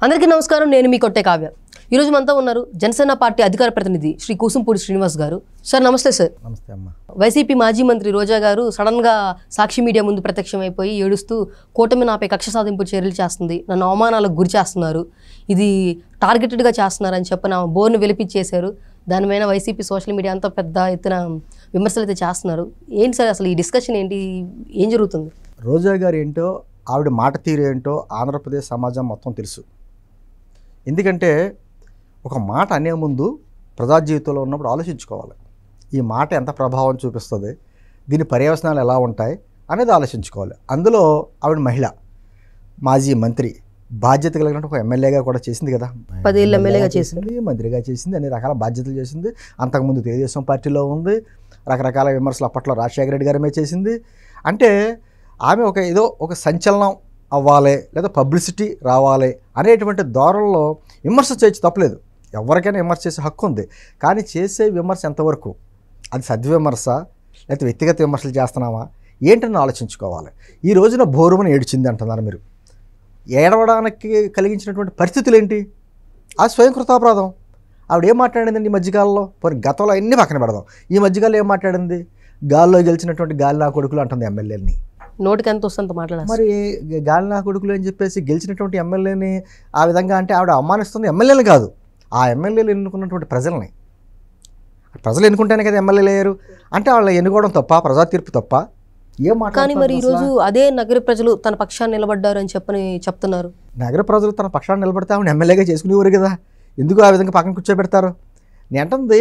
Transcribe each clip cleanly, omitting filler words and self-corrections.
అందరికీ నమస్కారం. నేను మీ కొట్టే కావ్య. ఈరోజు మనతో ఉన్నారు జనసేన పార్టీ అధికార ప్రతినిధి శ్రీ కూసంపూడి శ్రీనివాస్ గారు. సార్ నమస్తే. సార్ నమస్తే అమ్మా. వైసీపీ మాజీ మంత్రి రోజా గారు సడన్గా సాక్షి మీడియా ముందు ప్రత్యక్షమైపోయి ఏడుస్తూ కూటమి నాపై కక్ష సాధింపు చర్యలు చేస్తుంది, నన్ను అవమానాలకు గురి చేస్తున్నారు, ఇది టార్గెటెడ్గా చేస్తున్నారని చెప్పిన బోర్ను వెలిపించేశారు. దానిపైన వైసీపీ సోషల్ మీడియా అంతా పెద్ద ఎత్తున విమర్శలు అయితే చేస్తున్నారు. ఏంటి సార్ అసలు ఈ డిస్కషన్ ఏంటి, ఏం జరుగుతుంది? రోజా గారు ఏంటో, ఆవిడ మాట తీరు ఏంటో ఆంధ్రప్రదేశ్ సమాజం మొత్తం తెలుసు. ఎందుకంటే ఒక మాట అనే ముందు ప్రజా జీవితంలో ఉన్నప్పుడు ఆలోచించుకోవాలి. ఈ మాట ఎంత ప్రభావం చూపిస్తుంది, దీని పర్యవసనాలు ఎలా ఉంటాయి అనేది ఆలోచించుకోవాలి. అందులో ఆవిడ మహిళ, మాజీ మంత్రి, బాధ్యత కలిగినట్టు ఒక ఎమ్మెల్యేగా కూడా చేసింది కదా. 10 ఏళ్ళు ఎమ్మెల్యేగా చేసింది, మంత్రిగా చేసింది, అన్ని రకాల బాధ్యతలు చేసింది. అంతకుముందు తెలుగుదేశం పార్టీలో ఉంది, రకరకాల విమర్శలు అప్పట్లో రాజశేఖర రెడ్డి గారి మీద చేసింది. అంటే ఆమె ఏదో ఒక సంచలనం అవ్వాలి లేదా పబ్లిసిటీ రావాలి అనేటువంటి ధోరణిలో విమర్శ చేయొచ్చు, తప్పలేదు. ఎవరికైనా విమర్శ చేసే హక్కు ఉంది. కానీ చేసే విమర్శ ఎంతవరకు, అది సద్విమర్శ లేకపోతే వ్యక్తిగత విమర్శలు చేస్తున్నామా ఏంటని ఆలోచించుకోవాలి. ఈ రోజున బోరుమని ఏడ్చింది అంటున్నారు మీరు. ఏడవడానికి కలిగించినటువంటి పరిస్థితులు ఏంటి? అది స్వయంకృతాపరాధం. ఆవిడ ఏం మాట్లాడిందండి ఈ మధ్యకాలంలో? పోనీ గతంలో అన్నీ పక్కన పెడదాం, ఈ మధ్యకాలంలో ఏం మాట్లాడింది? గాల్లో గెలిచినటువంటి గాలి నా కొడుకులు అంటుంది ఎమ్మెల్యేని. నోటికి ఎంత వస్తుందో మాట్లాడాలి. మరి గాలి నా కొడుకులు అని చెప్పేసి గెలిచినటువంటి ఎమ్మెల్యేని ఆ విధంగా అంటే ఆవిడ అవమానిస్తుంది ఎమ్మెల్యేని కాదు, ఆ ఎమ్మెల్యేలు ఎన్నుకున్నటువంటి ప్రజల్ని. ప్రజలు ఎన్నుకుంటేనే కదా ఎమ్మెల్యేలు అయ్యారు. అంటే వాళ్ళు ఎన్నుకోవడం తప్ప, ప్రజా తీర్పు తప్ప ఏం మాట? కానీ మరి ఈరోజు అదే నగర ప్రజలు తన పక్షాన్ని నిలబడ్డారు అని చెప్తున్నారు. నగర ప్రజలు తన పక్షాన్ని నిలబడితే ఆవిడ ఎమ్మెల్యేగా చేసుకునేవారు కదా, ఎందుకు ఆ విధంగా పక్కన కూర్చోబెడతారు? నేను అంటుంది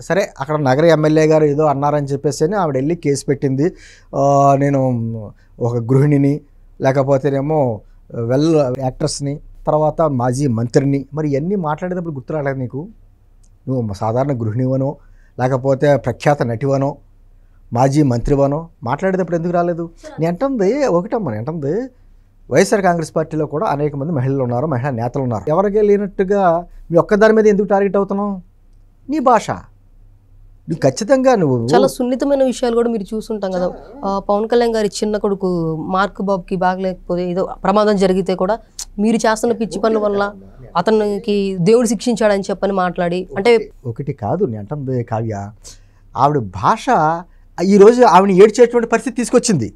సరే, అక్కడ నగర ఎమ్మెల్యే గారు ఏదో అన్నారని చెప్పేసి ఆవిడ వెళ్ళి కేసు పెట్టింది. నేను ఒక గృహిణిని, లేకపోతేనేమో వెల్ యాక్ట్రెస్ని, తర్వాత మాజీ మంత్రిని. మరి ఇవన్నీ మాట్లాడేటప్పుడు గుర్తు రాలేదు నీకు? నువ్వు సాధారణ గృహిణివనో లేకపోతే ప్రఖ్యాత నటివనో మాజీ మంత్రివనో మాట్లాడేటప్పుడు ఎందుకు రాలేదు? నేను అంటుంది ఒకటమ్మా, నేను అంటుంది వైఎస్ఆర్ కాంగ్రెస్ పార్టీలో కూడా అనేక మంది మహిళలు ఉన్నారు, మహిళా నేతలు ఉన్నారు. ఎవరికే లేనట్టుగా మీ ఒక్కదాని మీద ఎందుకు టార్గెట్ అవుతున్నావు? నీ భాష నువ్వు ఖచ్చితంగా నువ్వు చాలా సున్నితమైన విషయాలు కూడా మీరు చూసుంటాం కదా. పవన్ కళ్యాణ్ గారి చిన్న కొడుకు మార్క్ బాబుకి బాగలేకపోతే ఏదో ప్రమాదం జరిగితే కూడా మీరు చేస్తున్న పిచ్చి పనుల వల్ల అతనికి దేవుడు శిక్షించాడని చెప్పని మాట్లాడి, అంటే ఒకటి కాదు నేను అంటుంది కావ్య, ఆవిడ భాష ఈరోజు ఆవిడని ఏడ్చేటువంటి పరిస్థితి తీసుకొచ్చింది.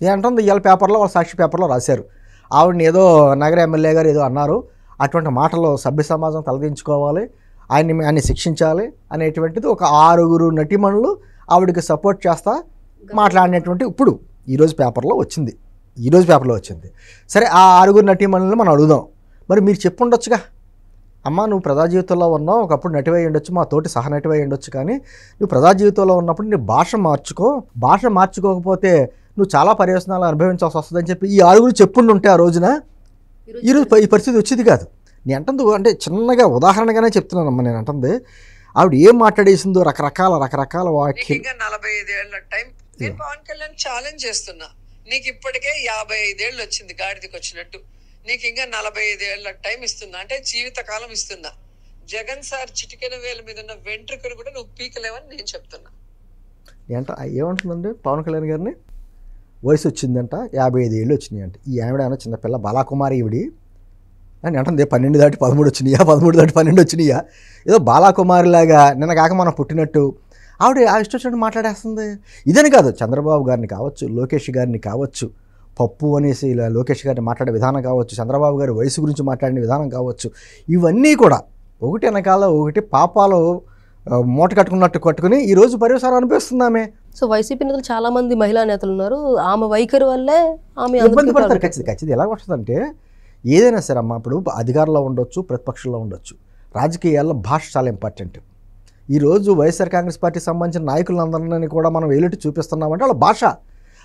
ఏమంటుంది ఇవాళ పేపర్లో, వాళ్ళ సాక్షి పేపర్లో రాశారు, ఆవిడని ఏదో నగర ఎమ్మెల్యే గారు ఏదో అన్నారు, అటువంటి మాటలు సభ్య సమాజం తలదించుకోవాలి, ఆయన్ని శిక్షించాలి అనేటువంటిది ఒక 6 నటీమణులు ఆవిడకి సపోర్ట్ చేస్తా మాట్లాడినటువంటి ఇప్పుడు ఈరోజు పేపర్లో వచ్చింది. సరే, ఆ 6 నటీమణులను మనం అడుగుదాం. మరి మీరు చెప్పుండొచ్చుగా, అమ్మ నువ్వు ప్రజా జీవితంలో ఉన్నావు, ఒకప్పుడు నటివై ఉండొచ్చు, మా తోటి సహనటివై ఉండొచ్చు, కానీ నువ్వు ప్రజా జీవితంలో ఉన్నప్పుడు నీ భాష మార్చుకోకపోతే నువ్వు చాలా పర్యవసనాలు అనుభవించాల్సి వస్తుందని చెప్పి ఈ 6 చెప్పుండుంటే ఆ రోజున ఈరోజు ఈ పరిస్థితి వచ్చేది కాదు. నేను అంటుంది అంటే చిన్నగా ఉదాహరణగానే చెప్తున్నానమ్మా. నేను అంటుంది ఆవిడ ఏం మాట్లాడేసిందో రకరకాల వాక్యాలు. 45 ఏళ్ల టైం నేను పవన్ కళ్యాణ్ ఛాలెంజ్ చేస్తున్నా, నీకు ఇప్పటికే 55 ఏళ్ళు వచ్చింది గాడిదికి వచ్చినట్టు, నీకు ఇంకా 45 ఏళ్ల టైం ఇస్తున్నా, అంటే జీవితకాలం ఇస్తున్నా. జగన్ సార్ చిటికెన వేల మీద ఉన్న వెంట్రుకలు కూడా నువ్వు పీకలేవని నేను చెప్తున్నా. ఏమంటుందండి పవన్ కళ్యాణ్ గారిని? వయసు వచ్చిందంట, 55 ఏళ్ళు వచ్చినాయి అంట. ఈ ఆవిడ ఏమన్నా చిన్నపిల్ల బాలాకుమారి ఈవిడి అని అంటుంది. 12 దాటి 13 వచ్చినాయా, 13 దాటి 12 వచ్చినాయా, ఏదో బాలాకుమారిలాగా నిన్న కాక మనం పుట్టినట్టు ఆవిడ ఆ ఇష్టం వచ్చినట్టు మాట్లాడేస్తుంది. ఇదని కాదు, చంద్రబాబు గారిని కావచ్చు, లోకేష్ గారిని కావచ్చు, పప్పు అనేసి ఇలా లోకేష్ గారిని మాట్లాడే విధానం కావచ్చు, చంద్రబాబు గారి వయసు గురించి మాట్లాడిన విధానం కావచ్చు, ఇవన్నీ కూడా ఒకటి వెనకాల ఒకటి పాపాలు మూట కట్టుకుని ఈరోజు పరిసరం అనిపిస్తుంది ఆమె. సో వైసీపీ నేతలు చాలా మంది మహిళా నేతలు ఉన్నారు, ఆమె వైఖరి వల్లే ఆమె ఇబ్బంది పడతారు. ఖచ్చితంగా ఎలా వస్తుందంటే ఏదైనా సరే అమ్మ, ఇప్పుడు అధికారంలో ఉండొచ్చు, ప్రతిపక్షంలో ఉండొచ్చు, రాజకీయాల్లో భాష చాలా ఇంపార్టెంట్. ఈరోజు వైఎస్ఆర్ కాంగ్రెస్ పార్టీకి సంబంధించిన నాయకులందరినీ కూడా మనం వేలెట్టి చూపిస్తున్నామంటే వాళ్ళ భాష,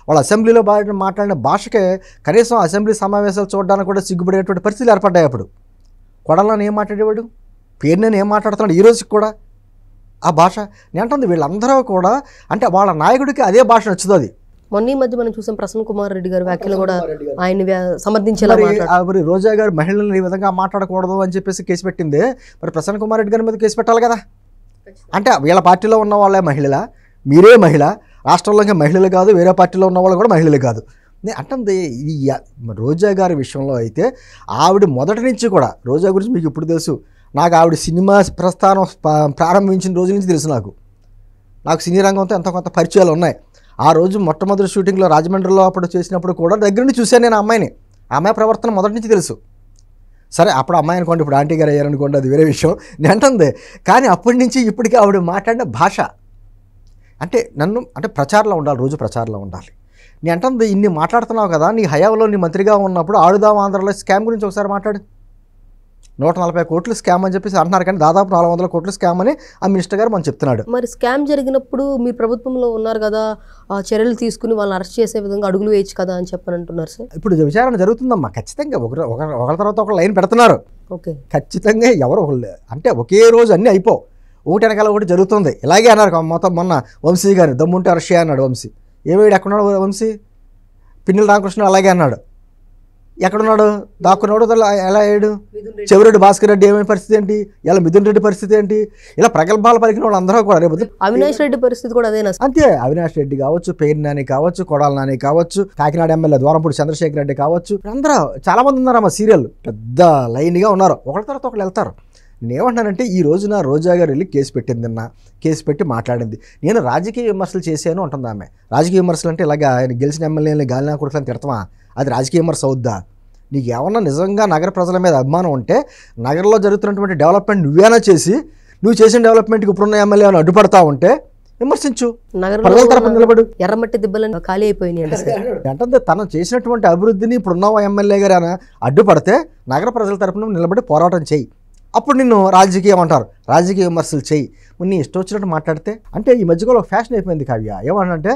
వాళ్ళ అసెంబ్లీలో మాట్లాడిన భాషకే కనీసం అసెంబ్లీ సమావేశాలు చూడడానికి కూడా సిగ్గుపడేటువంటి పరిస్థితులు ఏర్పడ్డాయి. అప్పుడు కొడాలని ఏం మాట్లాడేవాడు, పేరుని ఏం మాట్లాడుతున్నాడు, ఈ రోజుకి కూడా ఆ భాష. నేను అంటుంది వీళ్ళందరూ కూడా అంటే వాళ్ళ నాయకుడికి అదే భాష నచ్చుతుంది. మొన్న ఈ మధ్య మనం చూసాం ప్రసన్న కుమార్ రెడ్డి గారి వ్యాఖ్యలు కూడా ఆయన సమర్థించేలా. మరి రోజా గారు మహిళలను ఈ విధంగా మాట్లాడకూడదు అని చెప్పేసి కేసు పెట్టింది. మరి ప్రసన్న కుమార్ రెడ్డి గారి మీద కేసు పెట్టాలి కదా. అంటే వీళ్ళ పార్టీలో ఉన్న వాళ్ళే మహిళల, మీరే మహిళ, రాష్ట్రంలో ఇంకా మహిళలు కాదు, వేరే పార్టీలో ఉన్న వాళ్ళు కూడా మహిళలు కాదు, అంటే ఇది రోజా గారి విషయంలో అయితే ఆవిడ మొదటి నుంచి కూడా రోజా గురించి మీకు ఇప్పుడు తెలుసు. నాకు ఆవిడ సినిమా ప్రస్థానం ప్రారంభించిన రోజు నుంచి తెలుసు. నాకు సినీ రంగంతో ఎంతో కొంత పరిచయాలు ఉన్నాయి. ఆ రోజు మొట్టమొదటి షూటింగ్లో రాజమండ్రిలో అప్పుడు చేసినప్పుడు కూడా దగ్గర నుంచి చూశాను నేను అమ్మాయిని. ఆ అమ్మాయి ప్రవర్తన మొదటి నుంచి తెలుసు. సరే అప్పుడు అమ్మాయి అనుకోండి, ఇప్పుడు ఆంటీ గారు అయ్యారనుకోండి, అది వేరే విషయం. నేను అంటుంది కానీ అప్పటి నుంచి ఇప్పటికీ ఆవిడ మాట్లాడిన భాష అంటే నన్ను అంటే ప్రచారంలో ఉండాలి, రోజు ప్రచారంలో ఉండాలి. నేను అంటుంది ఇన్ని మాట్లాడుతున్నావు కదా, నీ హయాంలో నీ మంత్రిగా ఉన్నప్పుడు ఆడుదాం ఆంధ్రలో స్కామ్ గురించి ఒకసారి మాట్లాడు. 140 కోట్లు స్కామ్ అని చెప్పేసి అంటున్నారు, కానీ దాదాపు 400 కోట్లు స్కామ్ అని ఆ మినిస్టర్ గారు మనం చెప్తున్నాడు. మరి స్కామ్ జరిగినప్పుడు మీ ప్రభుత్వంలో ఉన్నారు కదా, చర్యలు తీసుకుని వాళ్ళని అరెస్ట్ చేసే విధంగా అడుగులు వేయచ్చు కదా అని చెప్పని అంటున్నారు సార్. ఇప్పుడు విచారణ జరుగుతుందమ్మా, ఖచ్చితంగా ఒకరి తర్వాత ఒక లైన్ పెడుతున్నారు. ఓకే, ఖచ్చితంగా ఎవరు అంటే ఒకే రోజు అన్నీ అయిపో, ఒకటి వెనకాల ఒకటి జరుగుతుంది. ఇలాగే అన్నారు మొత్తం. మొన్న వంశీ గారిని దమ్ముంటే అరెస్ట్ అన్నాడు వంశీ. ఏమేడు ఎక్కడున్నాడు వంశీ? పిన్నెల రామకృష్ణ అలాగే అన్నాడు. ఎక్కడున్నాడు? దాక్కున్నాడు. ఎలా అయ్యాడు? చెవిరెడ్డి భాస్కర్ రెడ్డి ఏమైనా పరిస్థితి ఏంటి? ఇలా మిథున్ రెడ్డి పరిస్థితి ఏంటి? ఇలా ప్రగల్భాలు పలికిన వాళ్ళు అందరూ కూడా రేపు అవినాష్ రెడ్డి పరిస్థితి కూడా అదేనా? అంతే. అవినాష్ రెడ్డి కావచ్చు, పేరు నాని కావచ్చు, కొడాల నాని కావచ్చు, కాకినాడ ఎమ్మెల్యే ద్వారంపూడి చంద్రశేఖర్ రెడ్డి కావచ్చు, అందరూ చాలా మంది ఉన్నారమ్మా. సీరియల్ పెద్ద లైన్గా ఉన్నారు, ఒకరి తర్వాత ఒకరు వెళ్తారు. నేనేమంటున్నానంటే ఈ రోజున రోజా గారు వెళ్ళి కేసు పెట్టింది, నిన్న కేసు పెట్టి మాట్లాడింది. నేను రాజకీయ విమర్శలు చేశాను అంటుంది ఆమె. రాజకీయ విమర్శలు అంటే ఇలాగా ఆయన గెలిచిన ఎమ్మెల్యేని గాలినా కొడుకులని తిడతామా? అది రాజకీయ విమర్శ అవుద్దా? నీకు ఏమన్నా నిజంగా నగర ప్రజల మీద అభిమానం ఉంటే నగరంలో జరుగుతున్నటువంటి డెవలప్మెంట్ నువ్వేనా చేసి, నువ్వు చేసిన డెవలప్మెంట్కి ఇప్పుడున్న ఎమ్మెల్యేలను అడ్డుపడతా ఉంటే విమర్శించు, ప్రజల తరపున నిలబడు. ఎర్రమట్టి దిబ్బలను ఖాళీ అయిపోయినాయి అంటే తను చేసినటువంటి అభివృద్ధిని ఇప్పుడున్న ఎమ్మెల్యే గారు అడ్డుపడితే నగర ప్రజల తరపున నిలబడి పోరాటం చేయి. అప్పుడు నిన్ను రాజకీయం అంటారు, రాజకీయ విమర్శలు చేయి. నీ ఇష్టం వచ్చినట్టు మాట్లాడితే అంటే ఈ మధ్యకాలం ఒక ఫ్యాషన్ అయిపోయింది కావ్య. ఏమంటే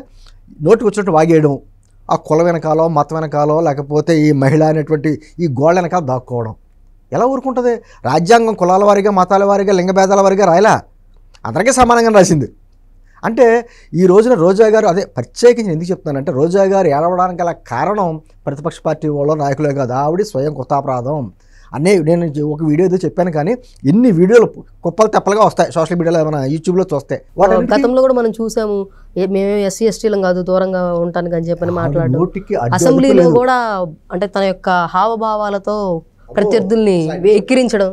నోటికి వచ్చినట్టు వాగేయడం, ఆ కుల వెనకాలో మతం వెనకాలో లేకపోతే ఈ మహిళ అనేటువంటి ఈ గోళ్ళ వెనకాల దాక్కోవడం ఎలా ఊరుకుంటుంది? రాజ్యాంగం కులాల వారిగా, మతాల వారిగా, లింగ భేదాల వారిగా రాయలా, అందరికీ సమానంగా రాసింది. అంటే ఈ రోజున రోజా గారు అదే ప్రత్యేకించి ఎందుకు చెప్తున్నానంటే రోజా గారు ఏడవడానికి గల కారణం ప్రతిపక్ష పార్టీ వాళ్ళ నాయకులే కాదు, ఆవిడ స్వయం కృతాపరాధం అనే. నేను ఒక వీడియో ఏదో చెప్పాను, కానీ ఎన్ని వీడియోలు కుప్పలు తెప్పలుగా వస్తాయి సోషల్ మీడియాలో, మన యూట్యూబ్లో చూస్తే. గతంలో కూడా మనం చూసాము, మేము ఎస్సీ ఎస్టీలం కాదు దూరంగా ఉంటానికి అని చెప్పని మాట్లాడు. అసెంబ్లీలో కూడా అంటే తన యొక్క హావభావాలతో ప్రత్యర్థుల్ని ఎక్కిరించడం,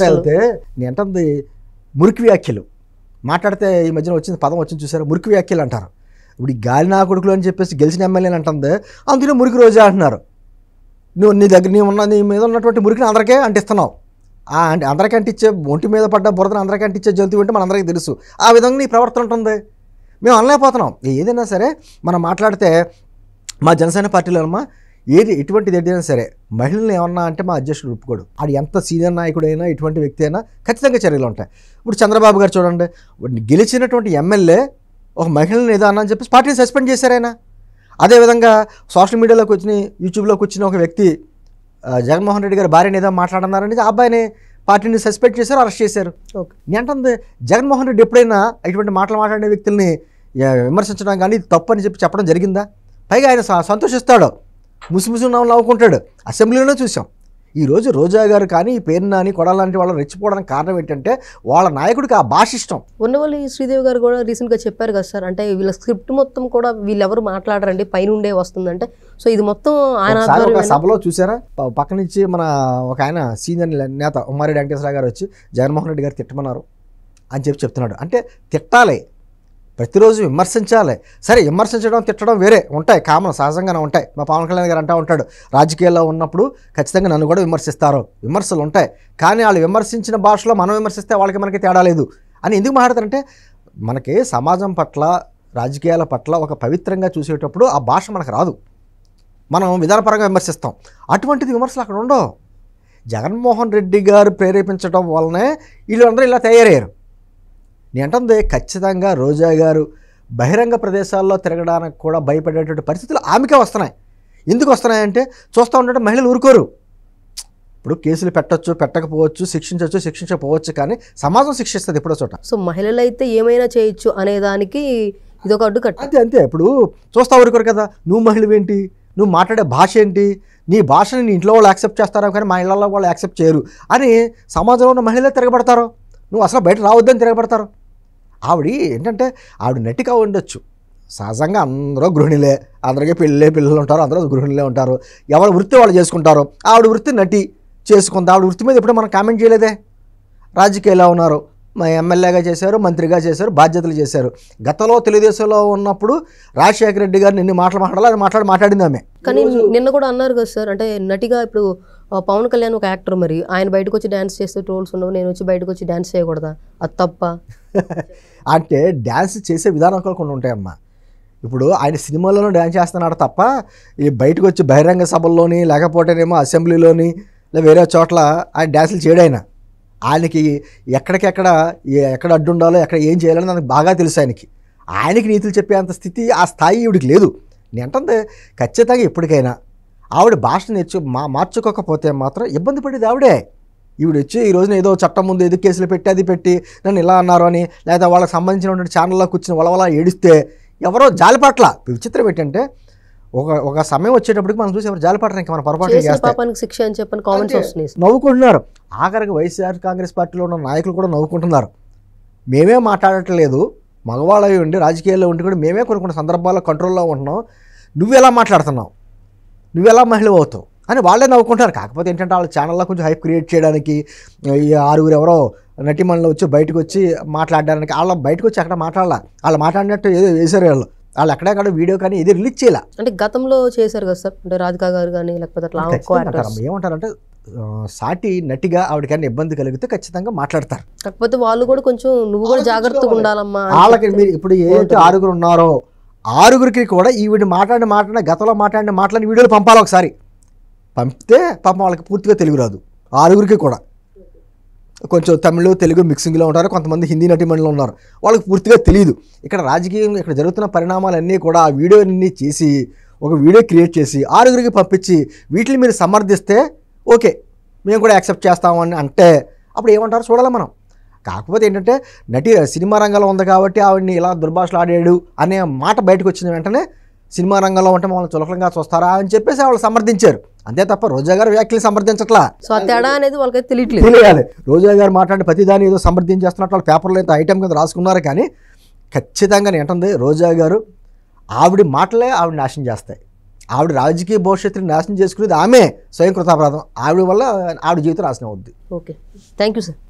వెళ్తే నేనంటుంది మురికి వ్యాఖ్యలు మాట్లాడితే ఈ మధ్యన వచ్చింది పదం వచ్చింది చూసారు, మురికి వ్యాఖ్యలు అంటారు. ఇప్పుడు ఈ గాలినా కొడుకులు అని చెప్పేసి గెలిచిన ఎమ్మెల్యేని అంటుంది, అందులో మురికి రోజా అంటున్నారు. నువ్వు నీ మీద ఉన్నటువంటి మురికిని అందరికీ అంటిస్తున్నావు. అంటే అందరికీ అంటించే, ఒంటి మీద పడ్డ బురదను అందరికీ అంటించే జంతువు అంటే మనందరికీ తెలుసు. ఆ విధంగా నీ ప్రవర్తన ఉంటుంది. మేము అనలేకపోతున్నాం. ఏదైనా సరే మనం మాట్లాడితే మా జనసేన పార్టీలో అమ్మా ఎటువంటిది ఏదైనా సరే మహిళల్ని ఏమన్నా అంటే మా అధ్యక్షుడు ఒప్పుకోడు. అది ఎంత సీనియర్ నాయకుడైనా ఎటువంటి వ్యక్తి అయినా ఖచ్చితంగా చర్యలు ఉంటాయి. ఇప్పుడు చంద్రబాబు గారు చూడండి, గెలిచినటువంటి ఎమ్మెల్యే ఒక మహిళని ఏదో అన్నా అని చెప్పేసి పార్టీని సస్పెండ్ చేశారు ఆయన. అదేవిధంగా సోషల్ మీడియాలోకి వచ్చిన, యూట్యూబ్లోకి వచ్చిన ఒక వ్యక్తి జగన్మోహన్ రెడ్డి గారి భార్యని ఏదో మాట్లాడన్నారని ఆ అబ్బాయిని పార్టీని సస్పెండ్ చేశారు, అరెస్ట్ చేశారు. నేనంటుంది జగన్మోహన్ రెడ్డి ఎప్పుడైనా ఇటువంటి మాటలు మాట్లాడే వ్యక్తుల్ని విమర్శించడం కానీ తప్పు అని చెప్పడం జరిగిందా? పైగా ఆయన సంతోషిస్తాడు, ముసిముసి నవ్వుకుంటాడు. అసెంబ్లీలోనే చూసాం. ఈరోజు రోజా గారు కానీ ఈ పేరు నాని కొడాల లాంటి వాళ్ళు రెచ్చిపోవడానికి కారణం ఏంటంటే వాళ్ళ నాయకుడికి ఆ భాష ఇష్టం. ఉన్నవాళ్ళు శ్రీదేవి గారు కూడా రీసెంట్గా చెప్పారు కదా సార్, అంటే వీళ్ళ స్క్రిప్ట్ మొత్తం కూడా వీళ్ళెవరు మాట్లాడరండి, పైనుండే వస్తుందంటే. సో ఇది మొత్తం ఆయన సభలో చూసారా, పక్క నుంచి మన ఒక ఆయన సీనియర్ నేత ఉమ్మారెడ్డి వెంకటేశ్వర గారు వచ్చి జగన్మోహన్ రెడ్డి గారు తిట్టమన్నారు అని చెప్తున్నాడు. అంటే తిట్టాలి, ప్రతిరోజు విమర్శించాలి. సరే విమర్శించడం తిట్టడం వేరే ఉంటాయి, కామన్ సహజంగానే ఉంటాయి. మా పవన్ కళ్యాణ్ గారు అంటూ ఉంటాడు, రాజకీయాల్లో ఉన్నప్పుడు ఖచ్చితంగా నన్ను కూడా విమర్శిస్తారు, విమర్శలు ఉంటాయి. కానీ వాళ్ళు విమర్శించిన భాషలో మనం విమర్శిస్తే వాళ్ళకి మనకి తేడా లేదు అని ఎందుకు మాట్లాడతారంటే, మనకి సమాజం పట్ల రాజకీయాల పట్ల ఒక పవిత్రంగా చూసేటప్పుడు ఆ భాష మనకు రాదు, మనం విధానపరంగా విమర్శిస్తాం. అటువంటిది విమర్శలు అక్కడ ఉండవు. జగన్మోహన్ రెడ్డి గారు ప్రేరేపించడం వల్లనే వీళ్ళందరూ ఇలా తయారయ్యారు. నేనంటుంది ఖచ్చితంగా రోజా గారు బహిరంగ ప్రదేశాల్లో తిరగడానికి కూడా భయపడేటువంటి పరిస్థితులు ఆమెకే వస్తున్నాయి. ఎందుకు వస్తున్నాయంటే చూస్తూ ఉంటే మహిళలు ఊరుకోరు. ఇప్పుడు కేసులు పెట్టచ్చు, పెట్టకపోవచ్చు, శిక్షించవచ్చు, శిక్షించకపోవచ్చు, కానీ సమాజం శిక్షిస్తుంది ఎప్పుడో చోట. సో మహిళలు అయితే ఏమైనా చేయొచ్చు అనే దానికి ఇది ఒక అడ్డుకట్ట. అంతే. ఇప్పుడు చూస్తా ఊరుకోరు కదా, నువ్వు మహిళవేంటి, నువ్వు మాట్లాడే భాష ఏంటి, నీ భాషని నీ ఇంట్లో వాళ్ళు యాక్సెప్ట్ చేస్తారో కానీ మా ఇళ్లలో వాళ్ళు యాక్సెప్ట్ చేయరు అని సమాజంలో ఉన్న మహిళలే తిరగబడతారు. నువ్వు అసలు బయట రావద్దని తిరగబడతారు. ఆవిడ ఏంటంటే ఆవిడ నటిగా ఉండొచ్చు, సహజంగా అందరూ గృహిణులే, అందరికీ పిల్లలు ఉంటారు, అందరూ గృహిణులే ఉంటారు, ఎవరి వృత్తి వాళ్ళు చేసుకుంటారు. ఆవిడ వృత్తి నటి చేసుకుంది, ఆవిడ వృత్తి మీద ఎప్పుడు మనం కామెంట్ చేయలేదే. రాజకీయాల్లో ఉన్నారు, ఎమ్మెల్యేగా చేశారు, మంత్రిగా చేశారు, బాధ్యతలు చేశారు. గతంలో తెలుగుదేశంలో ఉన్నప్పుడు రాజశేఖర రెడ్డి గారు నిన్ను మాట్లాడింది ఆమె. కానీ నిన్న కూడా అన్నారు కదా సార్, అంటే నటిగా ఇప్పుడు పవన్ కళ్యాణ్ ఒక యాక్టర్, మరి ఆయన బయటకు వచ్చి డ్యాన్స్ చేస్తే ట్రోల్స్ ఉండవు, నేను వచ్చి బయటకు వచ్చి డ్యాన్స్ చేయకూడదా, అది తప్ప? అంటే డ్యాన్స్ చేసే విధానం కూడా కొన్ని ఉంటాయమ్మా. ఇప్పుడు ఆయన సినిమాల్లోనూ డ్యాన్స్ చేస్తున్నాడు తప్ప ఈ బయటకు వచ్చి బహిరంగ సభల్లోని లేకపోతేనేమో అసెంబ్లీలోని లేదా వేరే చోట్ల ఆయన డ్యాన్సులు చేయడు. ఆయనకి ఎక్కడ అడ్డు ఉండాలో, ఎక్కడ ఏం చేయాలని నాకు బాగా తెలుసు. ఆయనకి నీతులు చెప్పేంత స్థితి, ఆ స్థాయి ఈవిడికి లేదు. నేనంటే ఖచ్చితంగా ఎప్పటికైనా ఆవిడ భాషను మార్చుకోకపోతే మాత్రం ఇబ్బంది పడేది ఆవిడే. ఈవిడ వచ్చి ఈ రోజున ఏదో చట్టం ముందు ఏదో కేసులు పెట్టి అది పెట్టి నన్ను ఇలా అన్నారు అని, లేదా వాళ్ళకి సంబంధించినటువంటి ఛానల్లో కూర్చుని వలవలా ఏడిస్తే ఎవరో జాలిపట్ల. విచిత్రం ఏంటంటే ఒక సమయం వచ్చేటప్పటికి మనం చూసి ఎవరు జాలిపడరు, ఇంకా మన పొరపాటు శిక్ష అని చెప్పని కామెంట్స్ వస్తున్నాయి, నవ్వుకుంటున్నారు. ఆఖరికి వైఎస్ఆర్ కాంగ్రెస్ పార్టీలో ఉన్న నాయకులు కూడా నవ్వుకుంటున్నారు. మేమే మాట్లాడట్లేదు, మగవాళ్ళ ఉండి రాజకీయాల్లో ఉండి కూడా మేమే కొన్ని సందర్భాల్లో కంట్రోల్లో ఉంటున్నాం, నువ్వెలా మాట్లాడుతున్నావు, నువ్వెలా మహిళ అవుతావు అని వాళ్ళే నవ్వుకుంటారు. కాకపోతే ఏంటంటే వాళ్ళ ఛానల్లో కొంచెం హైప్ క్రియేట్ చేయడానికి ఈ 6 ఎవరో నటిమణులు వచ్చి బయటకు వచ్చి మాట్లాడడానికి, వాళ్ళ బయటకు వచ్చి అక్కడ వాళ్ళు మాట్లాడినట్టు ఏదో వేశారు. వాళ్ళు అక్కడెక్కడ వీడియో కానీ ఏది రిలీజ్ చేయాల. అంటే గతంలో చేశారు కదా సార్, అంటే రాధికా గారు కానీ లేకపోతే ఏమంటారంటే సాటి నటిగా ఆవిడకైనా ఇబ్బంది కలిగితే ఖచ్చితంగా మాట్లాడతారు. కాకపోతే వాళ్ళు కూడా కొంచెం నువ్వు కూడా జాగ్రత్తగా ఉండాలమ్మా. వాళ్ళకి మీరు ఇప్పుడు ఏదైతే 6 ఉన్నారో 6 కూడా ఈవిడ మాట్లాడిన గతంలో మాట్లాడిన మాటలని వీడియోలు పంపాలి. ఒకసారి పంపితే పాపం వాళ్ళకి పూర్తిగా తెలుగు రాదు. 6 కూడా కొంచెం తమిళ తెలుగు మిక్సింగ్లో ఉంటారు, కొంతమంది హిందీ నటిమణులు ఉన్నారు, వాళ్ళకి పూర్తిగా తెలియదు. ఇక్కడ రాజకీయం ఇక్కడ జరుగుతున్న పరిణామాలన్నీ కూడా ఆ వీడియోని చేసి ఒక వీడియో క్రియేట్ చేసి 6 పంపించి వీటిని మీరు సమర్థిస్తే ఓకే మేము కూడా యాక్సెప్ట్ చేస్తామని అంటే అప్పుడు ఏమంటారు చూడాలి మనం. కాకపోతే ఏంటంటే సినిమా రంగంలో ఉంది కాబట్టి ఆవిడని ఇలా దుర్భాషలు ఆడాడు అనే మాట బయటకు వచ్చిన వెంటనే సినిమా రంగంలో ఉంటే మమ్మల్ని చులకనగా చూస్తారా అని చెప్పేసి వాళ్ళు సమర్థించారు. అంతే తప్ప రోజా గారు వ్యాఖ్యలు సమర్థించట్లా. సో తేడా అనేది వాళ్ళకైతే తెలియాలి. రోజా గారు మాట్లాడే ప్రతిదాన్ని ఏదో సమర్థించేస్తున్నట్టు వాళ్ళు పేపర్లో అయితే ఐటమ్ కింద రాసుకున్నారు. కానీ ఖచ్చితంగా ఏంటంటే రోజా గారు ఆవిడ మాటలే ఆవిడ నాశనం చేస్తాయి. ఆవిడ రాజకీయ భవిష్యత్తుని నాశనం చేసుకునేది ఆమె స్వయం కృతాపరాధం. ఆవిడ వల్ల ఆవిడ జీవితం నాశనం అవుద్ది. Okay, thank you sir.